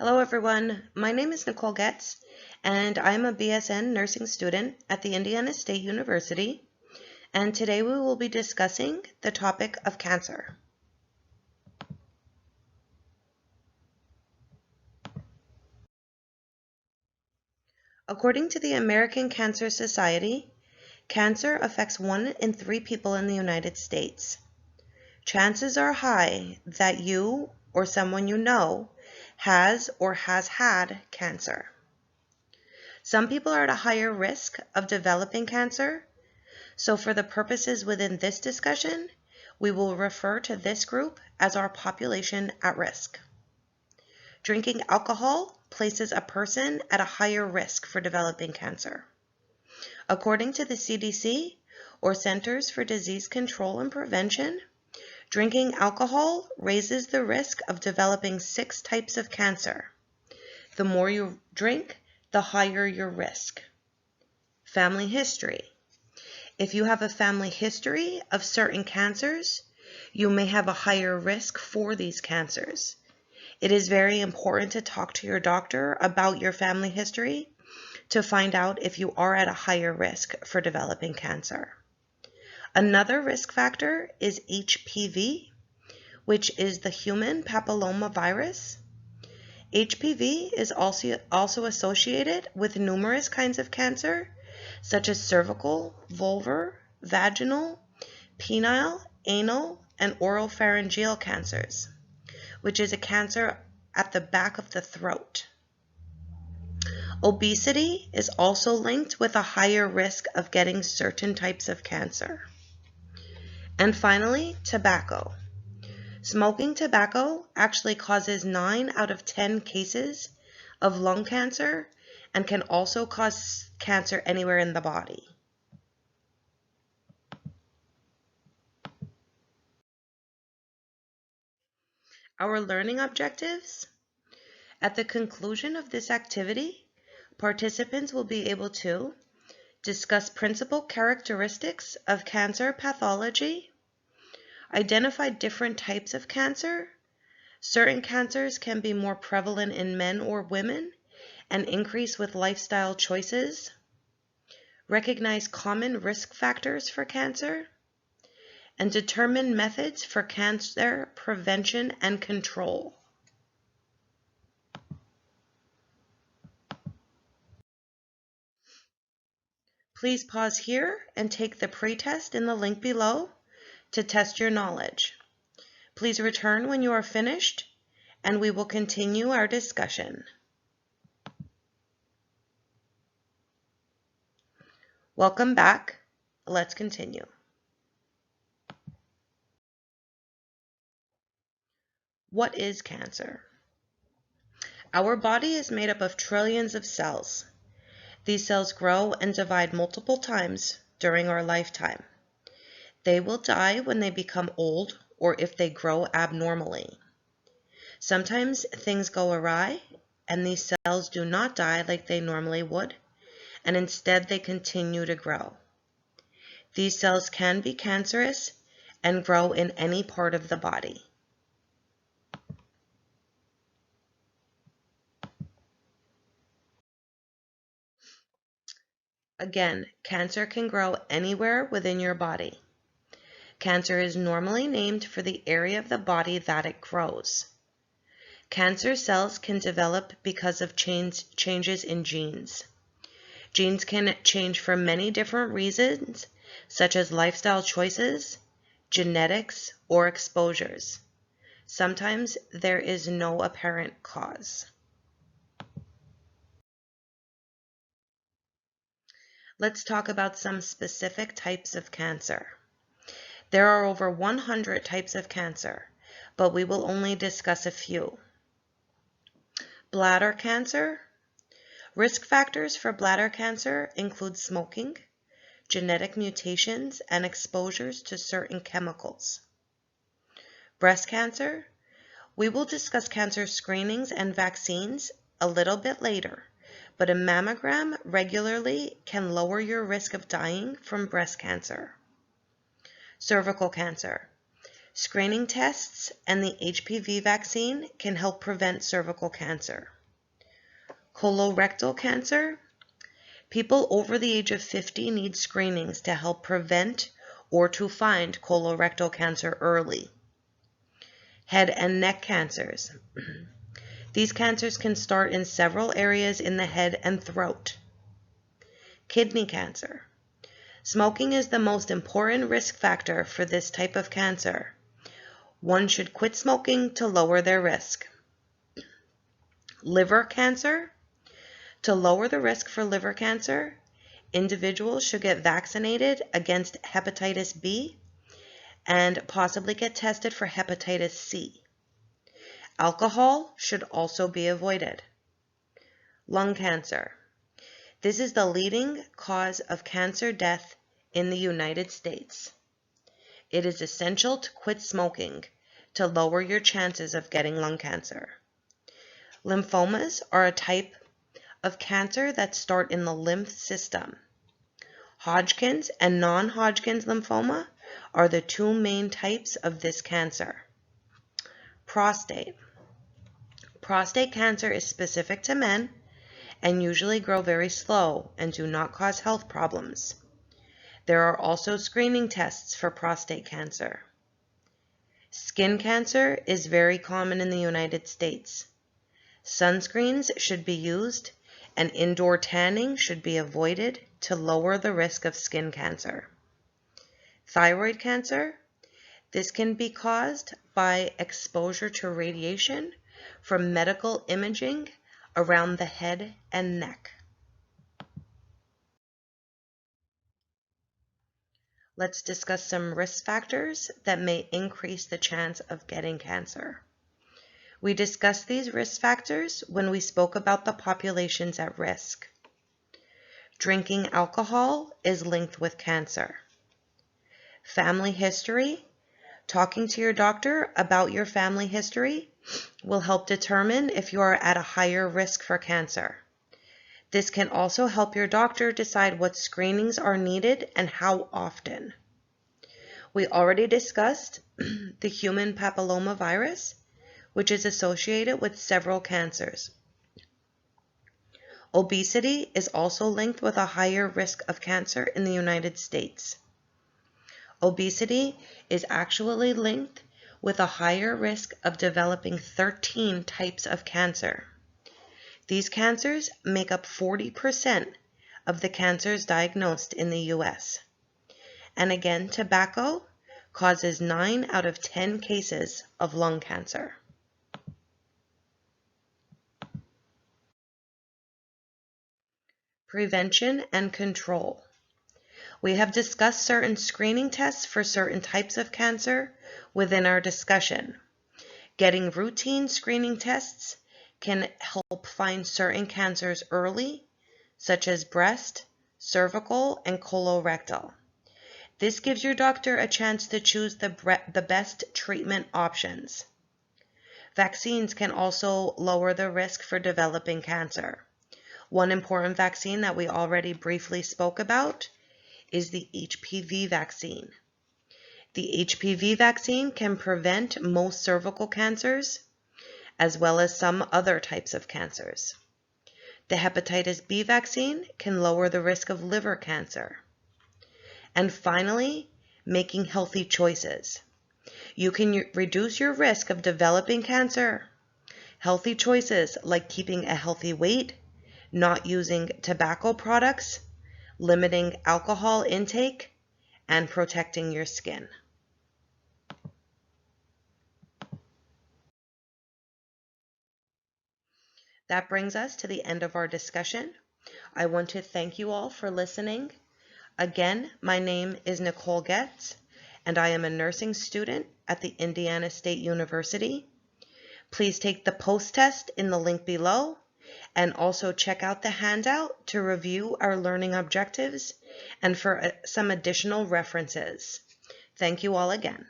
Hello everyone, my name is Nicole Getz and I'm a BSN nursing student at the Indiana State University, and today we will be discussing the topic of cancer. According to the American Cancer Society, cancer affects 1 in 3 people in the United States. Chances are high that you or someone you know has or has had cancer. Some people are at a higher risk of developing cancer, so for the purposes within this discussion, we will refer to this group as our population at risk. Drinking alcohol places a person at a higher risk for developing cancer. According to the CDC, or Centers for Disease Control and Prevention, drinking alcohol raises the risk of developing 6 types of cancer. The more you drink, the higher your risk. Family history. If you have a family history of certain cancers, you may have a higher risk for these cancers. It is very important to talk to your doctor about your family history to find out if you are at a higher risk for developing cancer. Another risk factor is HPV, which is the human papillomavirus. HPV is also associated with numerous kinds of cancer, such as cervical, vulvar, vaginal, penile, anal, and oropharyngeal cancers, which is a cancer at the back of the throat. Obesity is also linked with a higher risk of getting certain types of cancer. And finally, tobacco. Smoking tobacco actually causes 9 out of 10 cases of lung cancer and can also cause cancer anywhere in the body. Our learning objectives. At the conclusion of this activity, participants will be able to discuss principal characteristics of cancer pathology, identify different types of cancer. Certain cancers can be more prevalent in men or women and increase with lifestyle choices. Recognize common risk factors for cancer, and determine methods for cancer prevention and control. Please pause here and take the pretest in the link below to test your knowledge. Please return when you are finished, and we will continue our discussion. Welcome back. Let's continue. What is cancer? Our body is made up of trillions of cells. These cells grow and divide multiple times during our lifetime. They will die when they become old or if they grow abnormally. Sometimes things go awry and these cells do not die like they normally would, and instead they continue to grow. These cells can be cancerous and grow in any part of the body. Again, cancer can grow anywhere within your body. Cancer is normally named for the area of the body that it grows. Cancer cells can develop because of changes in genes. Genes can change for many different reasons, such as lifestyle choices, genetics, or exposures. Sometimes there is no apparent cause. Let's talk about some specific types of cancer. There are over 100 types of cancer, but we will only discuss a few. Bladder cancer. Risk factors for bladder cancer include smoking, genetic mutations, and exposures to certain chemicals. Breast cancer. We will discuss cancer screenings and vaccines a little bit later, but a mammogram regularly can lower your risk of dying from breast cancer. Cervical cancer. Screening tests and the HPV vaccine can help prevent cervical cancer. Colorectal cancer. People over the age of 50 need screenings to help prevent or to find colorectal cancer early. Head and neck cancers. These cancers can start in several areas in the head and throat. Kidney cancer. Smoking is the most important risk factor for this type of cancer. One should quit smoking to lower their risk. Liver cancer. To lower the risk for liver cancer, individuals should get vaccinated against hepatitis B and possibly get tested for hepatitis C. Alcohol should also be avoided. Lung cancer. This is the leading cause of cancer death in the United States. It is essential to quit smoking to lower your chances of getting lung cancer. Lymphomas are a type of cancer that start in the lymph system. Hodgkin's and non-Hodgkin's lymphoma are the two main types of this cancer. Prostate. Prostate cancer is specific to men and usually grow very slow and do not cause health problems. There are also screening tests for prostate cancer. Skin cancer is very common in the United States. Sunscreens should be used and indoor tanning should be avoided to lower the risk of skin cancer. Thyroid cancer. This can be caused by exposure to radiation from medical imaging around the head and neck. Let's discuss some risk factors that may increase the chance of getting cancer. We discussed these risk factors when we spoke about the populations at risk. Drinking alcohol is linked with cancer. Family history. Talking to your doctor about your family history will help determine if you are at a higher risk for cancer. This can also help your doctor decide what screenings are needed and how often. We already discussed the human papillomavirus, which is associated with several cancers. Obesity is also linked with a higher risk of cancer in the United States. Obesity is actually linked with a higher risk of developing 13 types of cancer. These cancers make up 40% of the cancers diagnosed in the US. And again, tobacco causes 9 out of 10 cases of lung cancer. Prevention and control. We have discussed certain screening tests for certain types of cancer within our discussion. Getting routine screening tests can help find certain cancers early, such as breast, cervical, and colorectal. This gives your doctor a chance to choose the best treatment options. Vaccines can also lower the risk for developing cancer. One important vaccine that we already briefly spoke about is the HPV vaccine. The HPV vaccine can prevent most cervical cancers, as well as some other types of cancers. The hepatitis B vaccine can lower the risk of liver cancer. And finally, making healthy choices. You can reduce your risk of developing cancer. Healthy choices like keeping a healthy weight, not using tobacco products, limiting alcohol intake, and protecting your skin. That brings us to the end of our discussion. I want to thank you all for listening. Again, my name is Nicole Getz, and I am a nursing student at the Indiana State University. Please take the post-test in the link below, and also check out the handout to review our learning objectives and for some additional references. Thank you all again.